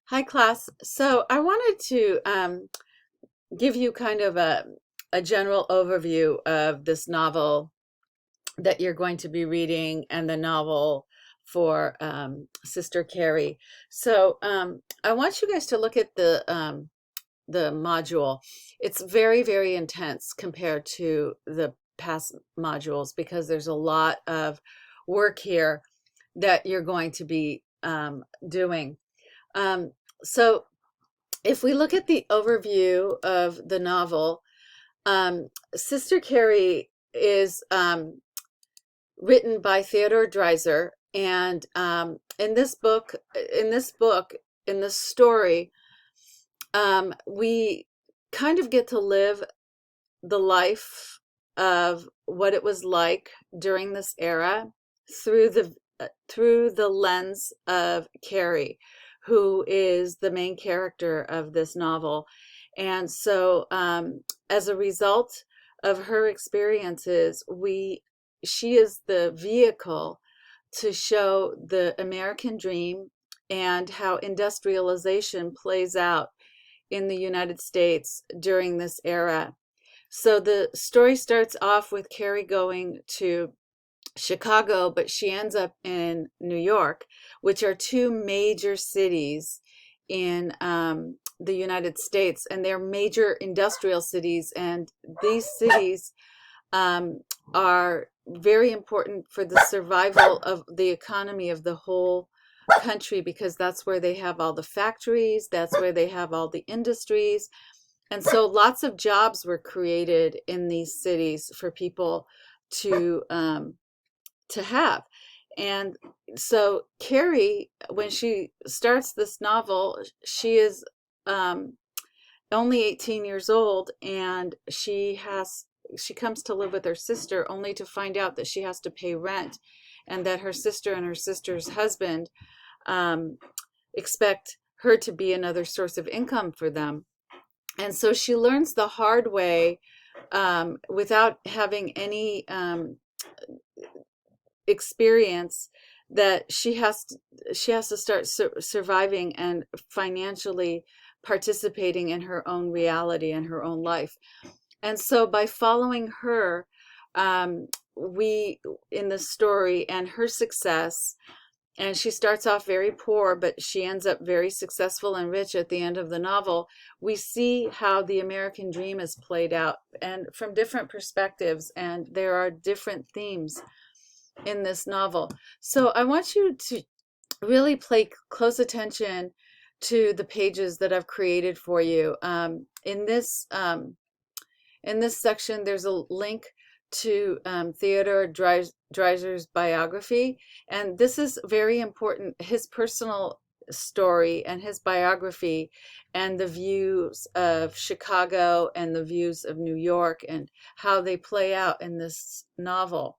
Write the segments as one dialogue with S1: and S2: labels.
S1: Hi, class. So I wanted to give you kind of a general overview of this novel that you're going to be reading and the novel for Sister Carrie. So I want you guys to look at the module. It's very, very intense compared to the past modules because there's a lot of work here that you're going to be doing. Um, so if we look at the overview of the novel, Sister Carrie is written by Theodore Dreiser, and in this story, we kind of get to live the life of what it was like during this era through the lens of Carrie, who is the main character of this novel. And so as a result of her experiences, she is the vehicle to show the American dream and how industrialization plays out in the United States during this era. So the story starts off with Carrie going to Chicago, but she ends up in New York, which are two major cities in the United States, and they're major industrial cities. And these cities are very important for the survival of the economy of the whole country because that's where they have all the factories, that's where they have all the industries. And so lots of jobs were created in these cities for people to have. And so Carrie, when she starts this novel, she is only 18 years old, and she comes to live with her sister only to find out that she has to pay rent, and that her sister and her sister's husband um, expect her to be another source of income for them. And so she learns the hard way, without having any experience, that she has to start surviving and financially participating in her own reality and her own life. And so by following her, we in the story and her success, and she starts off very poor, but she ends up very successful and rich at the end of the novel. We see how the American dream is played out, and from different perspectives, and there are different themes in this novel. So I want you to really pay close attention to the pages that I've created for you. In this section, there's a link to Theodore Dreiser's biography, and this is very important. His personal story and his biography, and the views of Chicago and the views of New York, and how they play out in this novel.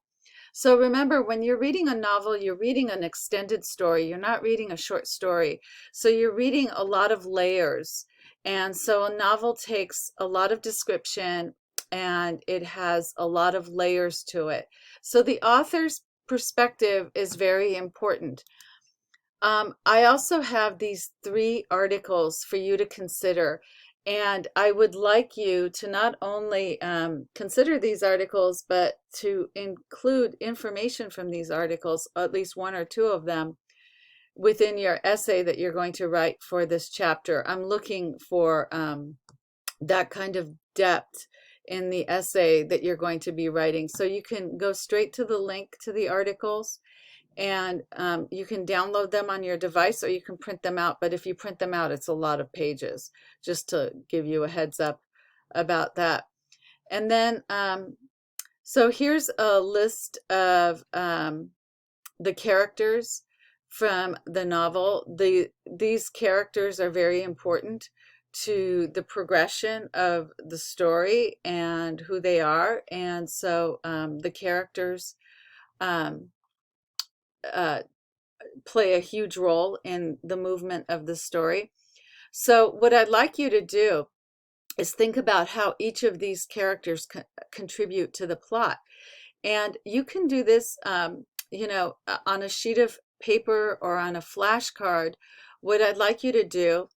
S1: So remember, when you're reading a novel, you're reading an extended story. You're not reading a short story. So you're reading a lot of layers. And so a novel takes a lot of description, and it has a lot of layers to it. So the author's perspective is very important. I also have these 3 articles for you to consider. And I would like you to not only consider these articles, but to include information from these articles, at least 1 or 2 of them, within your essay that you're going to write for this chapter. I'm looking for that kind of depth in the essay that you're going to be writing. So you can go straight to the link to the articles, and you can download them on your device, or you can print them out. But if you print them out, it's a lot of pages, just to give you a heads up about that. And then, so here's a list of the characters from the novel. These characters are very important to the progression of the story and who they are. And so the characters um, uh, play a huge role in the movement of the story. So what I'd like you to do is think about how each of these characters contribute to the plot. And you can do this, on a sheet of paper or on a flashcard, what I'd like you to do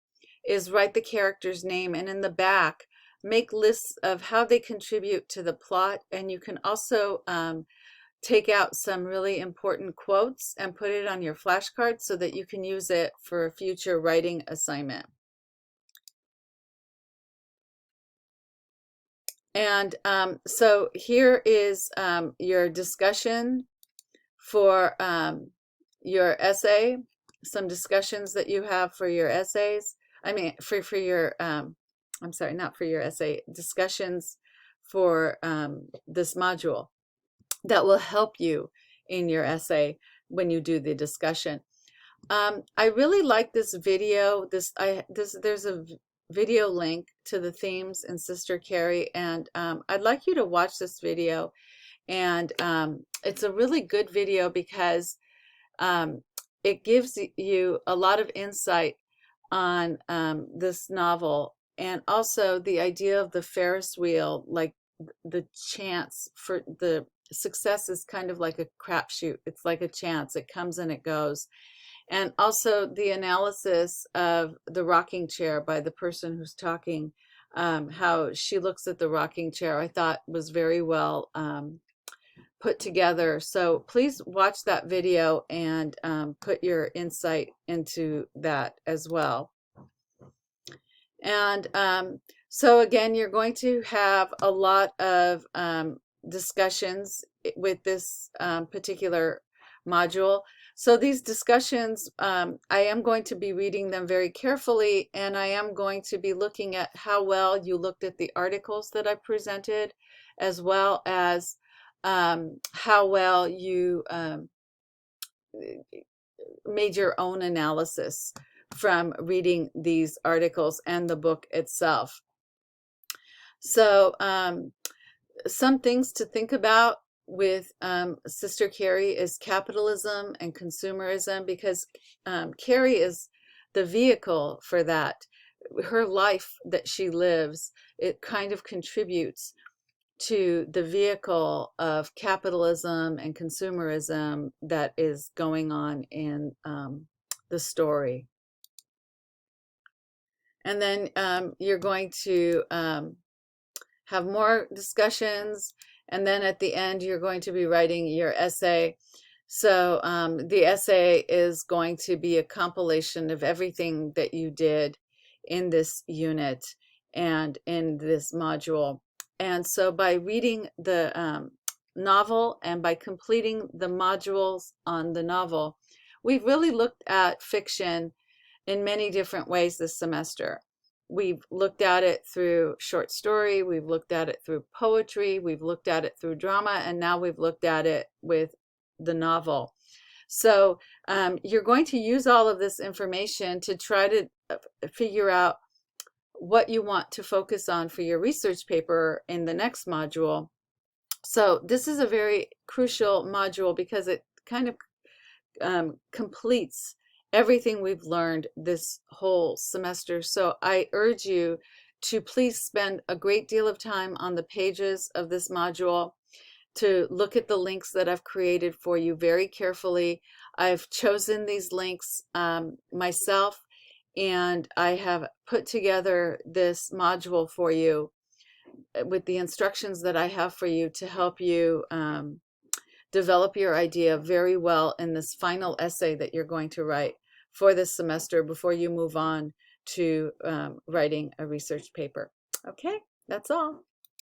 S1: is write the character's name, and in the back, make lists of how they contribute to the plot. And you can also take out some really important quotes and put it on your flashcard so that you can use it for a future writing assignment. And so here is your discussion for your essay, some discussions that you have for your essays. I mean, for your, I'm sorry, not for your essay, discussions for this module that will help you in your essay when you do the discussion. I really like this video. There's a video link to the themes in Sister Carrie, and I'd like you to watch this video. And it's a really good video because it gives you a lot of insight on this novel, and also the idea of the Ferris wheel, like the chance for the success is kind of like a crapshoot. It's like a chance. It comes and it goes. And also the analysis of the rocking chair by the person who's talking, how she looks at the rocking chair, I thought was very well put together. So please watch that video and put your insight into that as well. And so again, you're going to have a lot of discussions with this particular module. So these discussions, I am going to be reading them very carefully, and I am going to be looking at how well you looked at the articles that I presented, as well as how well you made your own analysis from reading these articles and the book itself. So some things to think about with Sister Carrie is capitalism and consumerism, because Carrie is the vehicle for that. Her life that she lives, it kind of contributes to the vehicle of capitalism and consumerism that is going on in the story. And then you're going to have more discussions, and then at the end you're going to be writing your essay. So the essay is going to be a compilation of everything that you did in this unit and in this module. And so by reading the novel and by completing the modules on the novel, we've really looked at fiction in many different ways this semester. We've looked at it through short story, we've looked at it through poetry, we've looked at it through drama, and now we've looked at it with the novel. So you're going to use all of this information to try to figure out what you want to focus on for your research paper in the next module. So this is a very crucial module because it kind of completes everything we've learned this whole semester. So I urge you to please spend a great deal of time on the pages of this module, to look at the links that I've created for you very carefully. I've chosen these links myself, and I have put together this module for you with the instructions that I have for you to help you develop your idea very well in this final essay that you're going to write for this semester before you move on to writing a research paper. Okay, that's all.